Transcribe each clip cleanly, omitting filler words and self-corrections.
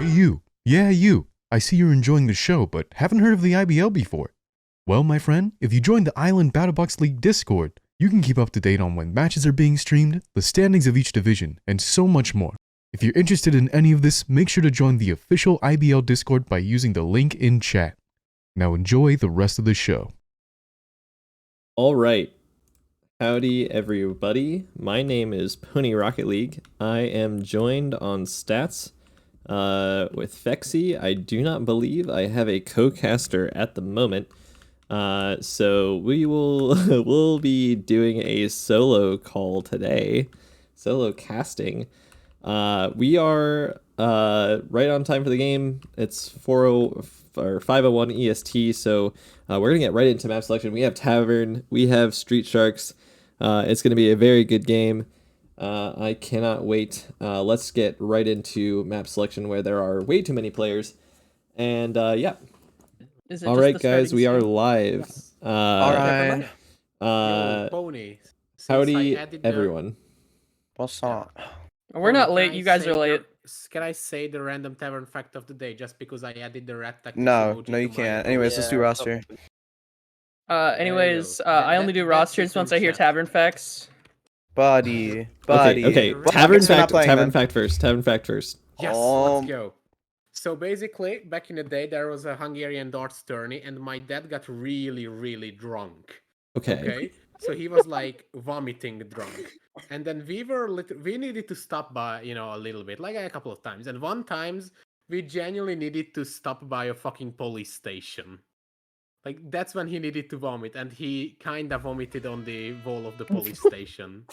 You. Yeah, you. I see you're enjoying the show, but haven't heard of the IBL before. Well, my friend, if you join the Island Battlebox League Discord, you can keep up to date on when matches are being streamed, the standings of each division, and so much more. If you're interested in any of this, make sure to join the official IBL Discord by using the link in chat. Now enjoy the rest of the show. All right. Howdy, everybody. My name is Pony Rocket League. I am joined on stats with Fexy. I do not believe I have a co-caster at the moment. So we will we'll be doing a solo call today, solo casting. We are right on time for the game. It's 5:01 EST, so we're gonna get right into map selection. We have Tavern, we have Street Sharks. It's gonna be a very good game. I cannot wait. Let's get right into map selection where there are way too many players. And yeah. All right, guys, we are live. Yes. All right. Pony. Howdy, everyone. What's up? We're not late. You guys are late. Can I say the random tavern fact of the day just because I added the rat tactics No, emoji no, you to can't. my- Anyways, let's do roster. Anyways, go. I only do That's rosters the once I hear chat. tavern facts. Buddy. Okay. Well, I Tavern guess we're not fact. playing Tavern then. fact first. Tavern fact first. Yes, Um, let's go. So basically, back in the day, there was a Hungarian darts tourney, and my dad got really, really drunk. Okay. Okay, so he was like vomiting drunk, and then we needed to stop by, a little bit, like a couple of times, and one times we genuinely needed to stop by a fucking police station. Like that's when he needed to vomit, and he kind of vomited on the wall of the police station.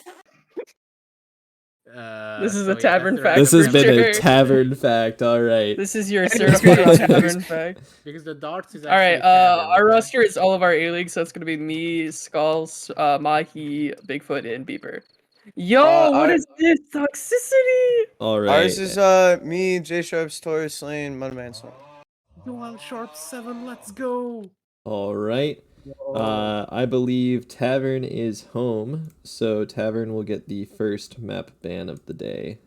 This is so a tavern that's the fact. This random has been a Sure. tavern fact. All right. This is your certified tavern fact. because the darts is All right. actually tavern, Our okay? roster is all of our A leagues, so it's gonna be me, Skulls, Mahi, Bigfoot, and Beeper. Yo, what is this toxicity? All right. Ours is me, J Sharps, Taurus, Slane, Mudman. Dual Sharp 7, let's go! All right. I believe Tavern is home, so Tavern will get the first map ban of the day.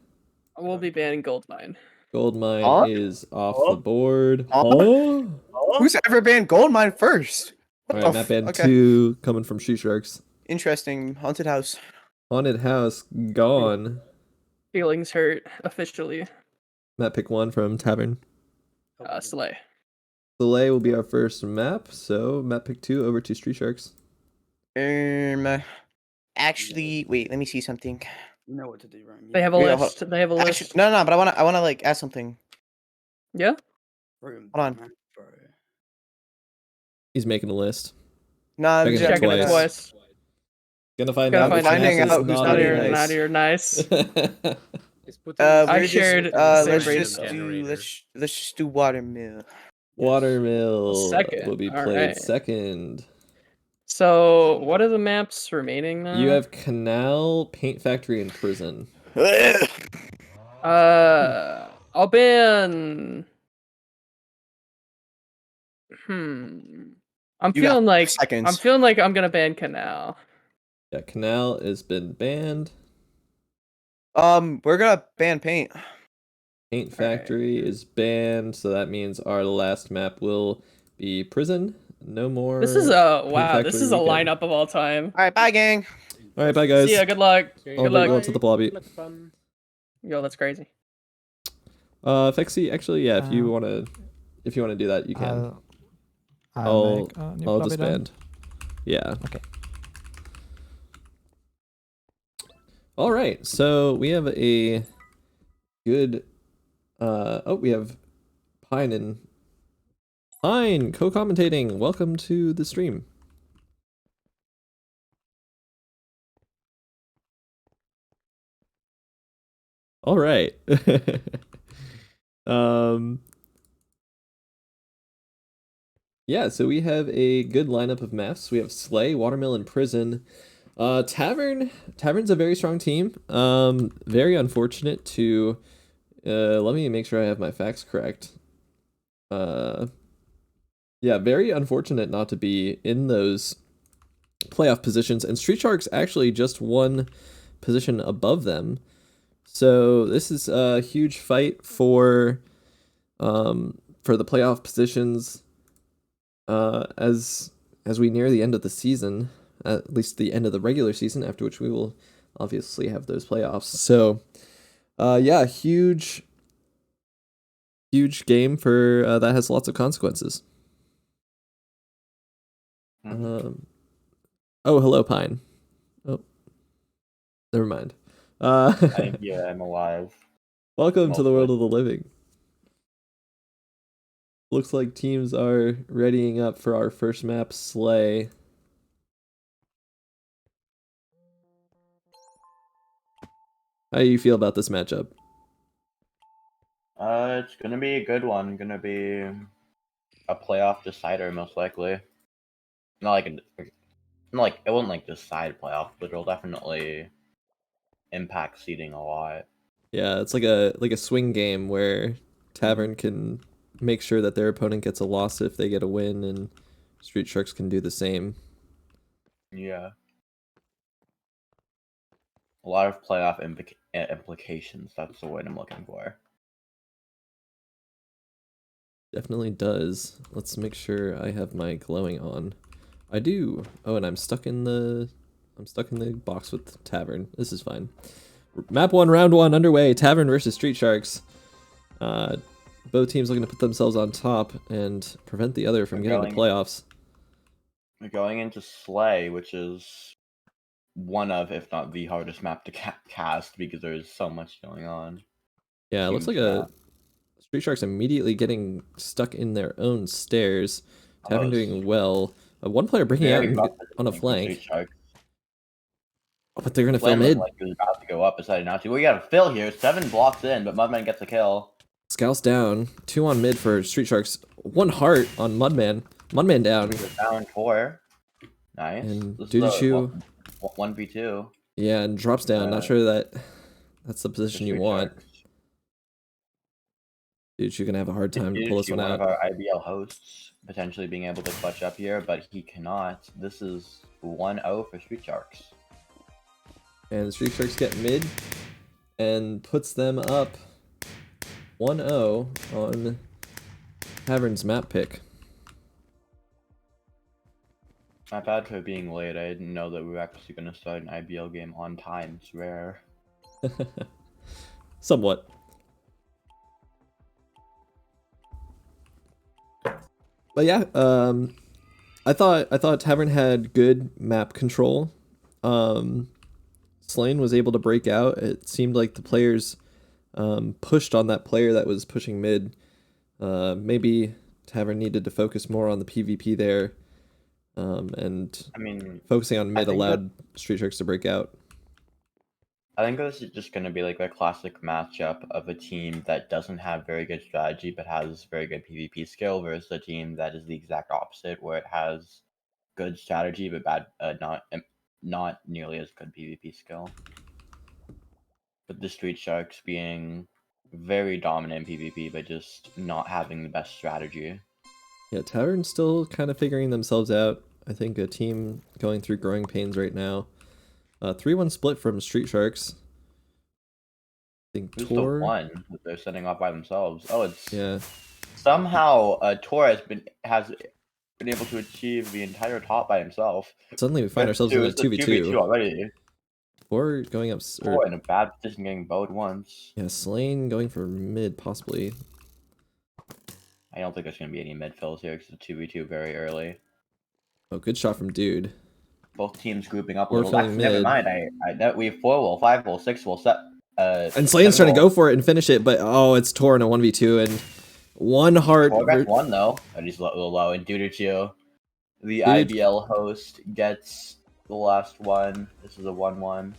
We'll be banning Goldmine. Goldmine Huh? is off the board. Huh? Oh. Who's ever banned Goldmine first? All What right, the map ban okay. 2 coming from Street Sharks. Interesting. Haunted house. Haunted House gone. Feelings hurt officially. Map pick 1 from Tavern. Slay. Soleil will be our first map, so map pick 2 over to Street Sharks. Actually, wait. Let me see something. You know what to do, right? They have a Yeah, list. They have a list. Actually, no, but I wanna like add something. Yeah. Hold on. He's making a list. No, I'm Checking it just Checking it twice. twice. Gonna find Gonna out. find which Finding map is out who's not not here. nice. Not here. Nice. Just put we're I just, shared the let's same just reason. do let's just do watermill. Watermill Second. will be All played right. second. So, what are the maps remaining now? You have Canal, Paint Factory, and Prison. I'll ban. I'm You got feeling like seconds. I'm gonna ban Canal. Yeah, Canal has been banned. We're gonna ban paint. Paint Factory is banned, so that means our last map will be Prison. No more. This is a Paint wow. This Factory is a weekend. lineup of all time. All right, bye, gang. All right, bye guys. See ya. Good luck. I'll Good luck. go to the lobby. Look fun. Yo, that's crazy. Fexy, actually, yeah. If you wanna do that, you can. I'll disband. Yeah. Okay. All right, so we have a good. We have Pine co-commentating. Welcome to the stream. All right. Yeah, so we have a good lineup of maps. We have Slay, Watermill, and Prison. Tavern's a very strong team. Very unfortunate to. Let me make sure I have my facts correct. Yeah, very unfortunate not to be in those playoff positions. And Street Sharks actually just one position above them. So this is a huge fight for for the playoff positions as we near the end of the season, at least the end of the regular season, after which we will obviously have those playoffs. So, yeah, huge game for that has lots of consequences. Oh, hello, Pine. Oh, never mind. Yeah, I'm alive. Welcome to the Mostly. world of the living. Looks like teams are readying up for our first map, Slay. How do you feel about this matchup? It's gonna be a good one. Gonna be a playoff decider, most likely. Not like it won't like decide playoff, but it'll definitely impact seeding a lot. Yeah, it's like a swing game where Tavern can make sure that their opponent gets a loss if they get a win, and Street Sharks can do the same. Yeah. A lot of playoff implications. That's the word I'm looking for. Definitely does. Let's make sure I have my glowing on. I do. Oh, and I'm stuck in the box with Tavern. This is fine. Map 1, round 1 underway. Tavern versus Street Sharks. Both teams looking to put themselves on top and prevent the other from getting to playoffs. We're going into Slay, which is one of, if not the hardest map to cast because there's so much going on. Yeah, it looks like Street Sharks immediately getting stuck in their own stairs. Tavern doing well. One player breaking out on a flank. Oh, but they're gonna fill mid. Like is about to go up, decided not to. We got a fill here. 7 blocks in, but Mudman gets a kill. Scouts down. 2 on mid for Street Sharks. 1 heart on Mudman. Mudman down. Down 4. Nice. And Dudichu 1v2. Yeah, and drops down. Not sure that's the position you want. Dudichu gonna have a hard time to pull this one out. One of our IBL hosts potentially being able to clutch up here, but he cannot. This is 1-0 for Street Sharks. And the Street Sharks get mid and puts them up 1-0 on Tavern's map pick. Not bad for being late. I didn't know that we were actually going to start an IBL game on time. It's rare. Somewhat. But yeah, I thought Tavern had good map control. Slane was able to break out. It seemed like the players pushed on that player that was pushing mid. Maybe Tavern needed to focus more on the PvP there. And I mean, focusing on mid allowed Street Sharks to break out. I think this is just going to be like a classic matchup of a team that doesn't have very good strategy but has very good PvP skill versus a team that is the exact opposite, where it has good strategy but bad, not nearly as good PvP skill. But the Street Sharks being very dominant in PvP but just not having the best strategy. Yeah, Tavern's still kind of figuring themselves out. I think a team going through growing pains right now. 3-1 split from Street Sharks. I think Who's Tor. the one that they're setting off by themselves? Oh, it's somehow Tor has been able to achieve the entire top by himself. Suddenly we find ourselves in a 2v2 already. Tor going up. Tor in a bad position, getting bowed once. Yeah, Slane going for mid possibly. I don't think there's going to be any mid fills here because it's a 2v2 very early. Oh, good shot from Dude. Both teams grouping up a We're little. Never mind. We have 4-wool, 5-wool, 6-wool, and Slane's trying to go for it and finish it, but oh, it's Tor in a 1v2 and 1 heart. Tor gets 1 though. And he's a little low. And Dudichu, the IBL host, gets the last one. This is a 1-1.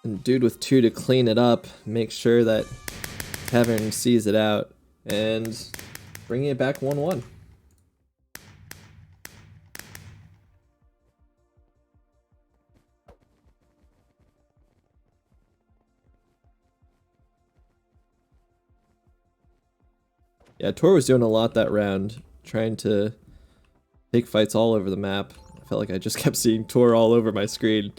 And Dude with 2 to clean it up, make sure that Tavern sees it out, and bringing it back 1-1. Yeah, Tor was doing a lot that round, trying to take fights all over the map. I felt like I just kept seeing Tor all over my screen.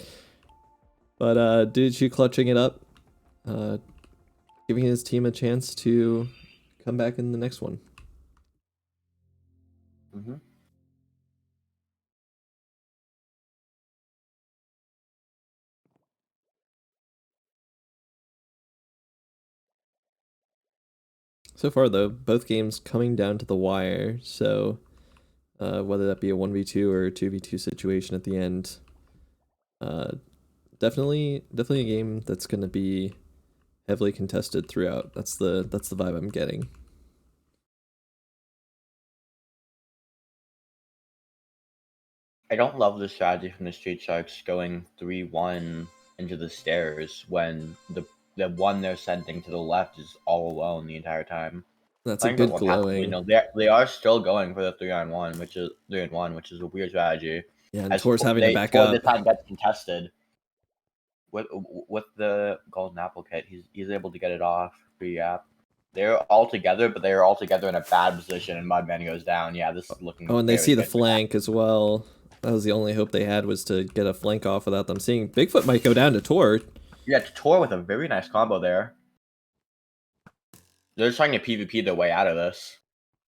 But Dudichu clutching it up, giving his team a chance to come back in the next one. Mm-hmm. So far, though, both games coming down to the wire. So whether that be a 1v2 or a 2v2 situation at the end, definitely a game that's going to be heavily contested throughout. That's the vibe I'm getting. I don't love the strategy from the Street Sharks going 3-1 into the stairs when the one they're sending to the left is all alone the entire time. That's I a think good what happened, you glowing. know, they are still going for the 3-on-1, which is 3-on-1, which is a weird strategy. Yeah, and As Tor's having to back Tor up. this time gets contested with the golden apple kit. He's able to get it off free gap. They're all together, but they are all together in a bad position, and Mudman goes down. Yeah, this is looking Oh, and they very see the good for that. flank as well. That was the only hope they had, was to get a flank off without them seeing. Bigfoot might go down to Tor. Yeah, Tor with a very nice combo there. They're trying to PvP their way out of this.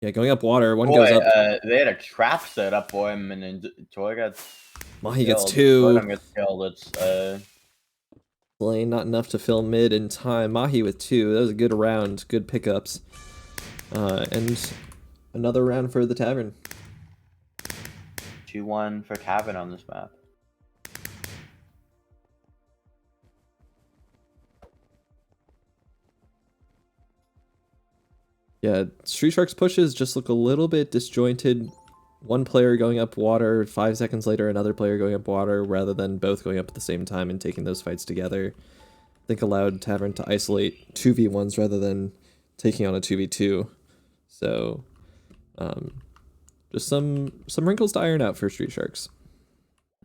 Yeah, going up water. One Boy, goes up. they had a trap set up for him, and then Tor gets Mahi gets killed. 2. Rotom gets killed. It's Lane not enough to fill mid in time. Mahi with 2. That was a good round. Good pickups. And another round for the Tavern. 2-1 for Tavern on this map. Yeah, Street Sharks pushes just look a little bit disjointed. One player going up water, 5 seconds later another player going up water, rather than both going up at the same time and taking those fights together. I think allowed Tavern to isolate 2v1s rather than taking on a 2v2. So, just some wrinkles to iron out for Street Sharks.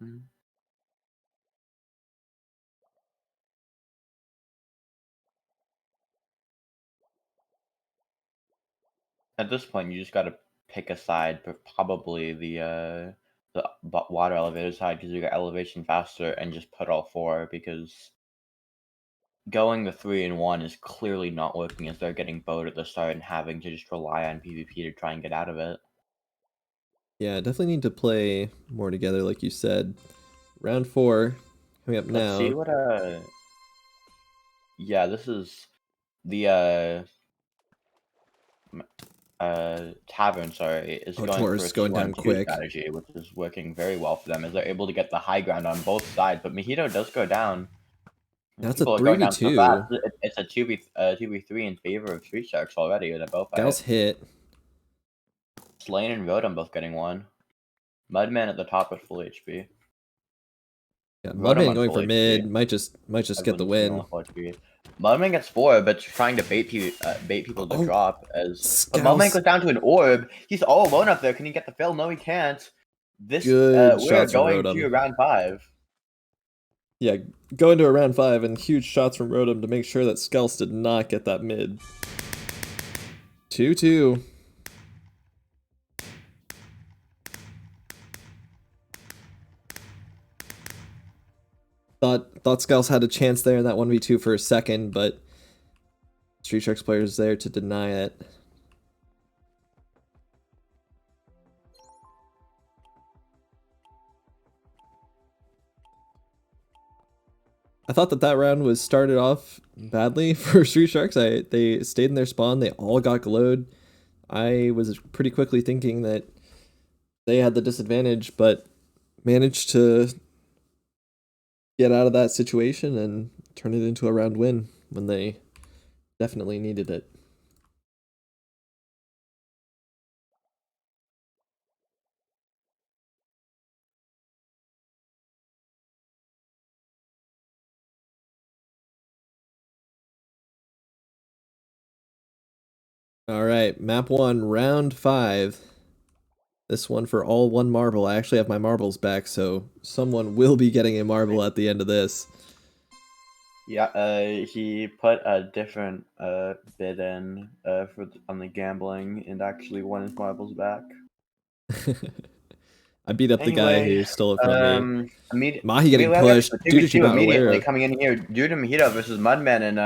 Mm-hmm. At this point, you just got to pick a side, but probably the water elevator side, because you got elevation faster, and just put all 4, because going the 3-1 is clearly not working, as they're getting bowed at the start and having to just rely on PvP to try and get out of it. Yeah, definitely need to play more together, like you said. Round 4 coming up now. Let's see what yeah, this is the Tavern, sorry, is Oh, going Taurus for a going down 2-1-2 quick. strategy, which is working very well for them, as they're able to get the high ground on both sides. But Mojito does go down. That's a People are going down so fast. 3v2. It's a 2v3 in favor of Street Sharks already with a bow fight. Gal's hit. Slane and Rotom both getting one. Mudman at the top with full HP. Yeah, Rotom Mudman on going full for mid HP. might just get the Everyone's win. on full HP. Mudman gets 4, but trying to bait people to Oh, drop. But Scouse. Mudman goes down to an orb. He's all alone up there. Can he get the fill? No, he can't. This Good we're shots from going Rotom. to round 5. Yeah, go into a round 5 and huge shots from Rotom to make sure that Skells did not get that mid. 2-2. Thought Skells had a chance there in that 1v2 for a second, but Street Sharks players there to deny it. I thought that round was started off badly for Street Sharks. They stayed in their spawn. They all got glowed. I was pretty quickly thinking that they had the disadvantage, but managed to get out of that situation and turn it into a round win when they definitely needed it. All right, map 1, round 5. This one for all 1 marble. I actually have my marbles back, so someone will be getting a marble at the end of this. Yeah, he put a different bid in on the gambling and actually won his marbles back. I beat up the guy who stole it from me. Mahi getting immediately pushed. Dude, if you're not aware immediately of. coming in here, Judah Mahito versus Mudman and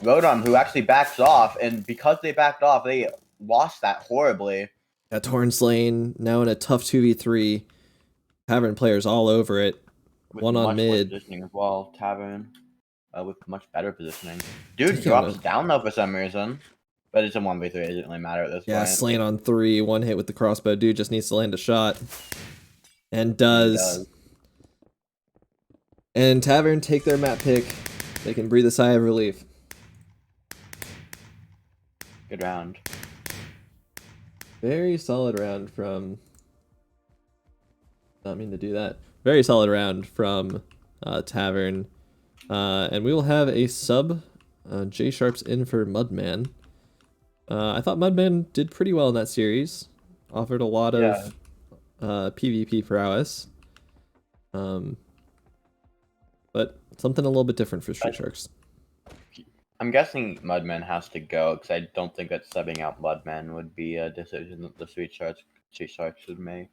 Rodom, who actually backs off, and because they backed off, they lost that horribly. Got Torrance Lane now in a tough 2v3. Tavern players all over it. With One on much mid. more positioning as well. Tavern with much better positioning. Dude Taking drops on a- down though for some reason. But it's a 1v3, it doesn't really matter at this Yeah, point. Slane on 3. One hit with the crossbow. Dude just needs to land a shot. And does. And Tavern take their map pick. They can breathe a sigh of relief. Good round. Very solid round from... Not mean to do that. Very solid round from Tavern. And we will have a sub. J Sharp's in for Mudman. I thought Mudman did pretty well in that series. Offered a lot of PvP prowess. But something a little bit different for Street Sharks. I'm guessing Mudman has to go because I don't think that subbing out Mudman would be a decision that the Street Sharks should make.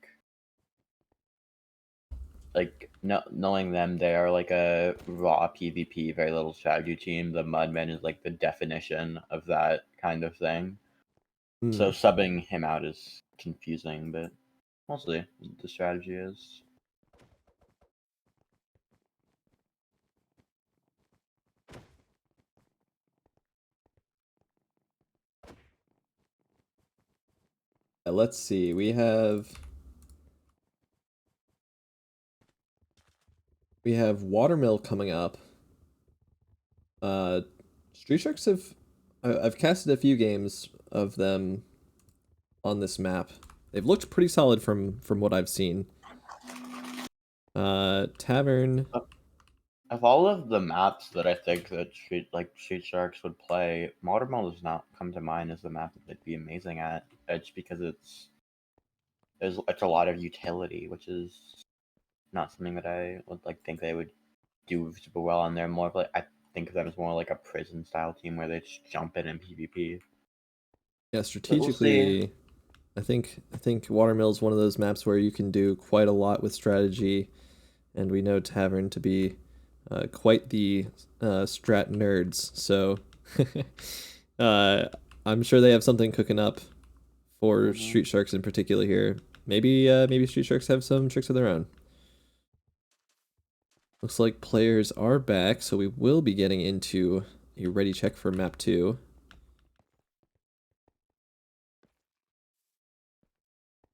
Like, knowing them, they are like a raw PvP, very little strategy team. The Mudman is like the definition of that kind of thing. So subbing him out is confusing, but mostly the strategy is. Let's see. We have Watermill coming up. Street Sharks have I've casted a few games of them on this map. They've looked pretty solid from what I've seen. Tavern. Of all of the maps that I think that Street Sharks would play, Watermill does not come to mind as the map that they'd be amazing at. It's because it's a lot of utility, which is not something that I would think they would do super well on. They're more of I think of them as more like a prison style team where they just jump in PvP. Yeah, strategically, I think Watermill is one of those maps where you can do quite a lot with strategy, and we know Tavern to be quite the strat nerds. So I'm sure they have something cooking up for Street Sharks in particular here. Maybe Street Sharks have some tricks of their own. Looks like players are back, so we will be getting into a ready check for map 2.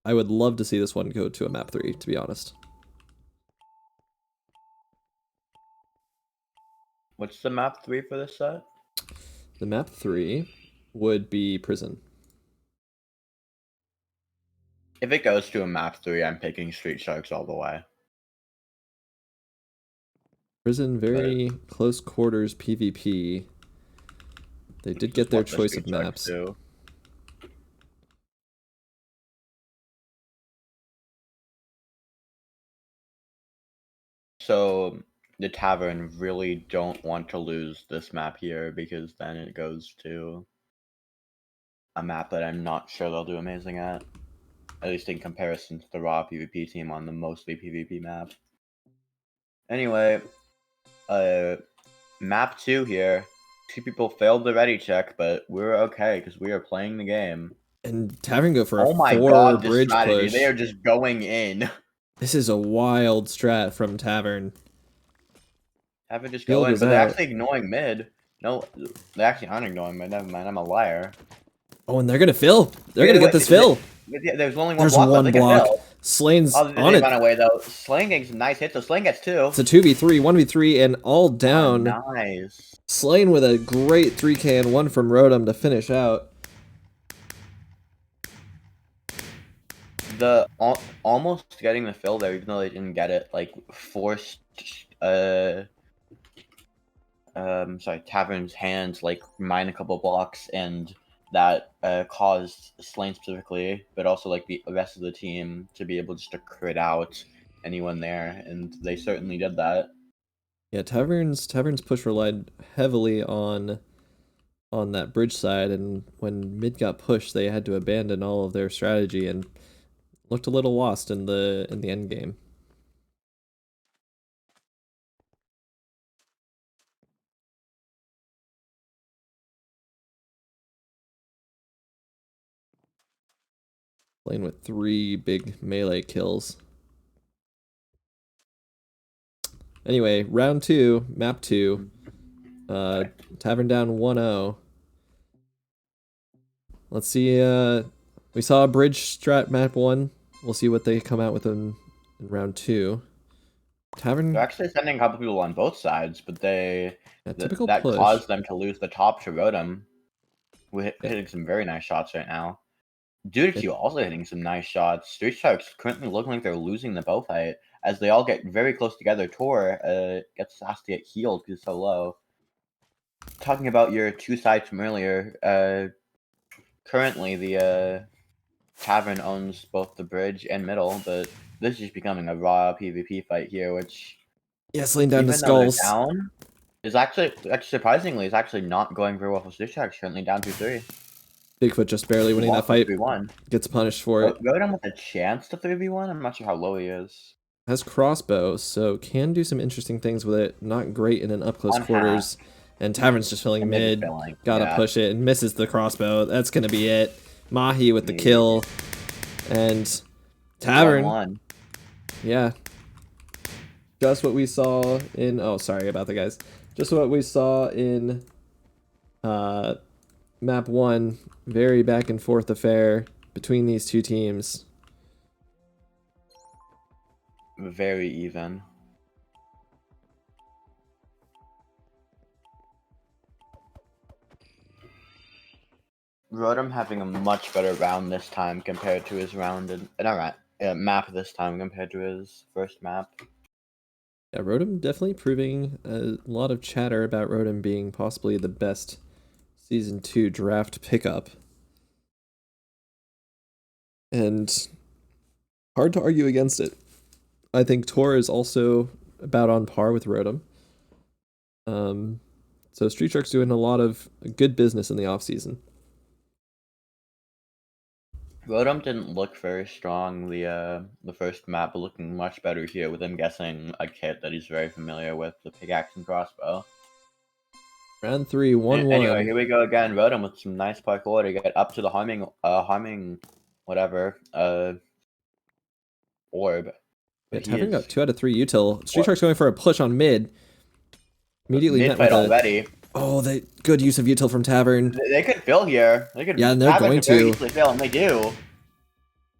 I would love to see this one go to a map 3, to be honest. What's the map 3 for this set? The map 3 would be Prison. If it goes to a map 3, I'm picking Street Sharks all the way. Prison, very close quarters PvP. They did get their choice of maps. So the Tavern really don't want to lose this map here because then it goes to a map that I'm not sure they'll do amazing at least in comparison to the raw PvP team on the mostly PvP map. Anyway, map 2 here. 2 people failed the ready check, but we're okay because we are playing the game. And Tavern go for a 4 bridge push. They are just going in. This is a wild strat from Tavern. Tavern just go in, but they're actually ignoring mid. No, they actually aren't ignoring mid. Never mind, I'm a liar. Oh, and they're gonna fill. They're gonna get this fill. Yeah, there's only one There's block. one block. Slane's on it. Run away though. Slane gets a nice hit, so Slane gets 2. It's a 2v3, 1v3, and all down. Oh, nice. Slane with a great 3k and 1 from Rodom to finish out. The almost getting the fill there, even though they didn't get it, forced Tavern's hands mine a couple blocks, and that caused Slane specifically, but also the rest of the team to be able just to crit out anyone there, and they certainly did that. Yeah, Tavern's push relied heavily on that bridge side, and when mid got pushed, they had to abandon all of their strategy, and looked a little lost in the end game. Playing with 3 big melee kills. Anyway, round 2, map 2. Tavern down 1-0. Let's see, we saw a bridge strat map 1. We'll see what they come out with in round 2. Tavern... They're actually sending a couple people on both sides, but typical that push. caused them to lose the top to Rotom. We're hitting some very nice shots right now. Dudechu also hitting some nice shots. Street Sharks currently looking like they're losing the bow fight as they all get very close together. Tor gets asked to get healed because he's so low. Talking about your 2 sides from earlier, currently the Tavern owns both the bridge and middle, but this is becoming a raw PvP fight here, which laying down to even though they're skulls. down, is actually surprisingly is actually not going very well for Street Sharks. Currently down 2-3. Bigfoot just barely winning that fight. 3-1. Gets punished for it. Rotom with a chance to 3v1. I'm not sure how low he is. Has crossbow, so can do some interesting things with it. Not great in an up close On quarters. And Tavern's just filling mid. Gotta push it and misses the crossbow. That's gonna be it. Mahi with the kill. And Tavern. 1-1. Yeah. Just what we saw in... Oh, sorry about that, guys. Just what we saw in map 1. Very back and forth affair between these two teams. Very even. Rotom having a much better round this time compared to his round in map this time compared to his first map. Yeah, Rotom definitely proving a lot of chatter about Rotom being possibly the best Season 2 draft pickup. And hard to argue against it. I think Tor is also about on par with Rotom. So Street Shark's doing a lot of good business in the offseason. Rotom didn't look very strong the first map, but looking much better here with him guessing a kit that he's very familiar with, the pickaxe and crossbow. Round 3, 1-1. Anyway, here we go again. Rotom with some nice parkour to get up to the harming whatever orb. Yeah, Tavern got 2 out of 3 util. Street Shark's going for a push on mid. Immediately mid met fight with already. Oh, good use of util from Tavern. They could fill here. They could. Yeah, and they're Tavern going could very to. easily fill, and they do.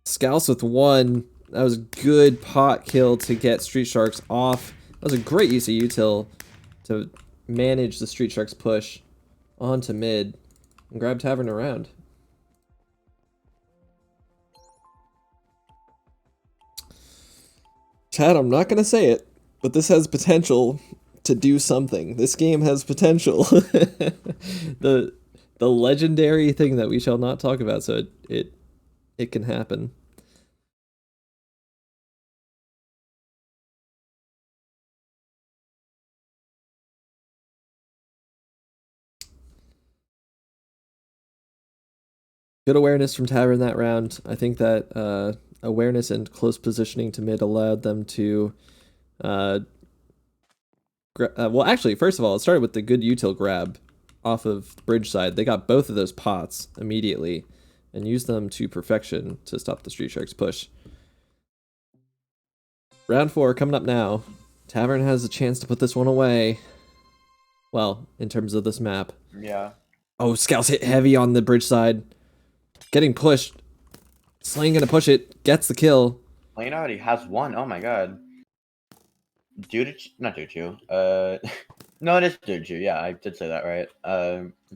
Scouse with 1. That was a good pot kill to get Street Sharks off. That was a great use of util to manage the Street Sharks push onto mid and grab Tavern around. Chad, I'm not going to say it, but this has potential to do something. This game has potential. The legendary thing that we shall not talk about, so it can happen. Good awareness from Tavern that round. I think that awareness and close positioning to mid allowed them to... well, actually, first of all, it started with the good util grab off of bridge side. They got both of those pots immediately and used them to perfection to stop the Street Sharks push. Round 4 coming up now. Tavern has a chance to put this one away. Well, in terms of this map. Yeah. Oh, Scouts hit heavy on the bridge side. Getting pushed. Slane gonna push it. Gets the kill. Slane already has 1. Oh my god. Not Duchu. No, it is Duchu. Yeah, I did say that right.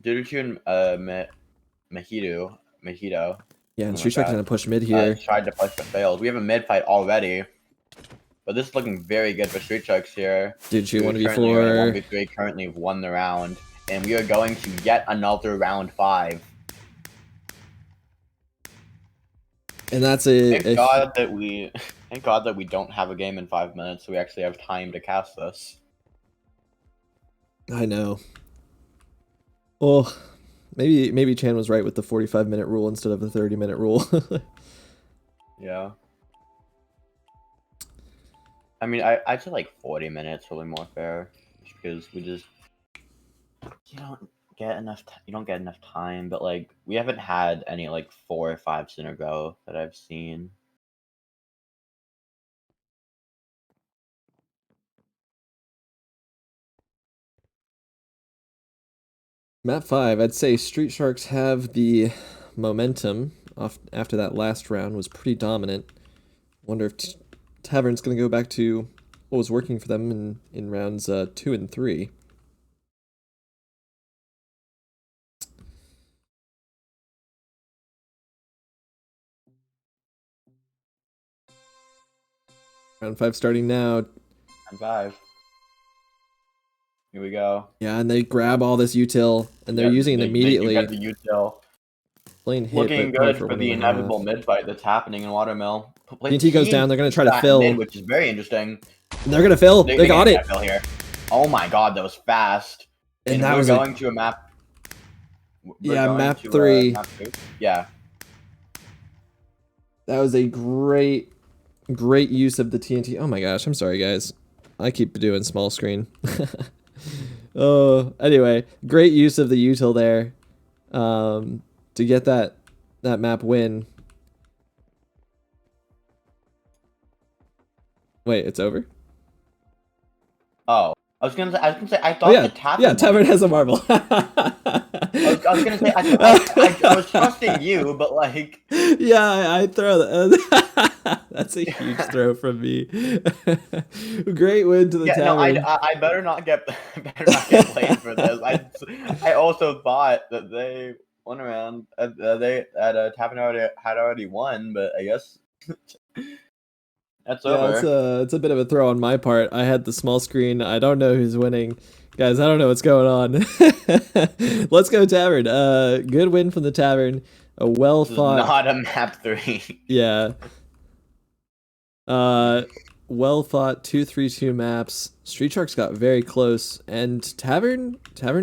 Duchu and Mojito. Yeah, and Street Shark's gonna push mid here. Tried to push but failed. We have a mid fight already. But this is looking very good for Street Sharks here. Duchu 1v4. 1v3 currently have won the round. And we are going to yet another round 5. And that's a... Thank God that we don't have a game in 5 minutes, so we actually have time to cast this. I know. Well, maybe Chan was right with the 45-minute rule instead of the 30-minute rule. Yeah. I mean, I'd say like 40 minutes, probably more fair, just because you don't you don't get enough time, but like we haven't had any like 4 or 5s in a row that I've seen. Map 5, I'd say Street Sharks have the momentum off after that last round was pretty dominant. Wonder if Tavern's going to go back to what was working for them in rounds 2 and 3. Round 5 starting now. And 5. Here we go. Yeah, and they grab all this util, and they're Yeah, using it they do immediately. get the util. Playing hit, Looking but probably good for for the 1.5. inevitable mid fight that's happening in Watermill. TNT goes down. They're gonna try to fill. Mid, which is very interesting. And they're gonna fill. They got it. Fill here. Oh my god, that was fast. And that we're was going to a map. Yeah, map 3. Map 2. Yeah. That was a great use of the TNT. Oh my gosh, I'm sorry guys. I keep doing small screen. Oh, anyway, great use of the util there to get that map win. Wait, it's over? Oh, I was gonna say, I thought the Tavern. Yeah, Tavern has a marble. I was gonna say, I was trusting you, but like. Yeah, I throw that. That's a huge throw from me. Great win to the Tavern. No, I better not get played for this. I also thought that they won around. Tavern had already won, but I guess. That's over. It's a bit of a throw on my part. I had the small screen. I don't know who's winning. Guys, I don't know what's going on. Let's go Tavern. Good win from the Tavern. A well fought. Not a map 3. Yeah. Well fought 2-3-2 maps. Street Sharks got very close, and Tavern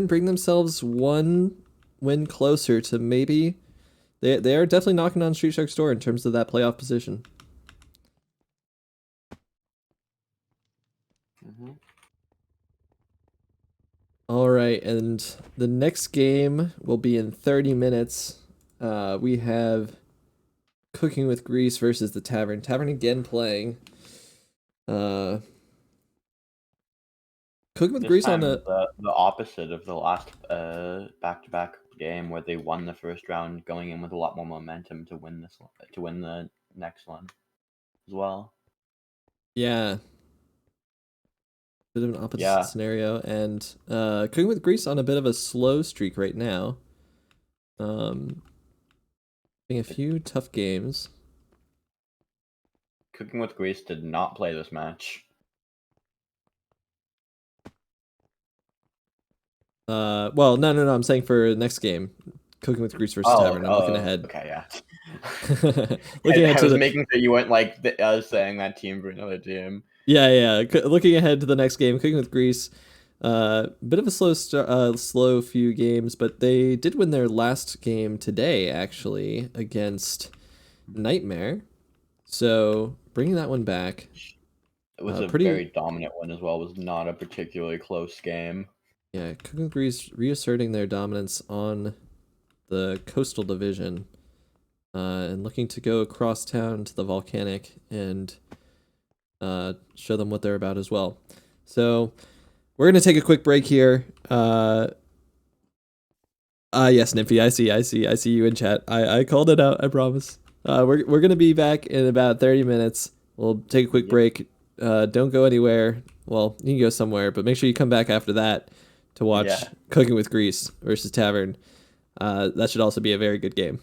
bring themselves one win closer to maybe. They are definitely knocking on Street Sharks' door in terms of that playoff position. All right, and the next game will be in 30 minutes. We have Cooking with Grease versus the Tavern. Tavern again playing. Cooking with This Grease time on the opposite of the last back-to-back game where they won the first round, going in with a lot more momentum to win the next one as well. Yeah. Bit of an opposite scenario, and Cooking with Grease on a bit of a slow streak right now. Having a few tough games. Cooking with Grease did not play this match. Well, no, I'm saying for next game, Cooking with Grease versus Tavern. I'm looking ahead. Okay, yeah. Looking ahead I was to making sure you weren't like saying that team for another team. Yeah. Looking ahead to the next game, Cooking with Grease. Bit of a slow few games, but they did win their last game today, actually, against Nightmare. So bringing that one back. It was a very dominant one as well. It was not a particularly close game. Yeah, Cooking with Grease reasserting their dominance on the Coastal Division, and looking to go across town to the Volcanic and show them what they're about as well. So we're gonna take a quick break here. Yes, Nymphy, I see you in chat. I called it out, I promise. We're gonna be back in about 30 minutes. We'll take a quick break. Don't go anywhere. Well, you can go somewhere, but make sure you come back after that to watch Cooking with Grease versus Tavern. That should also be a very good game.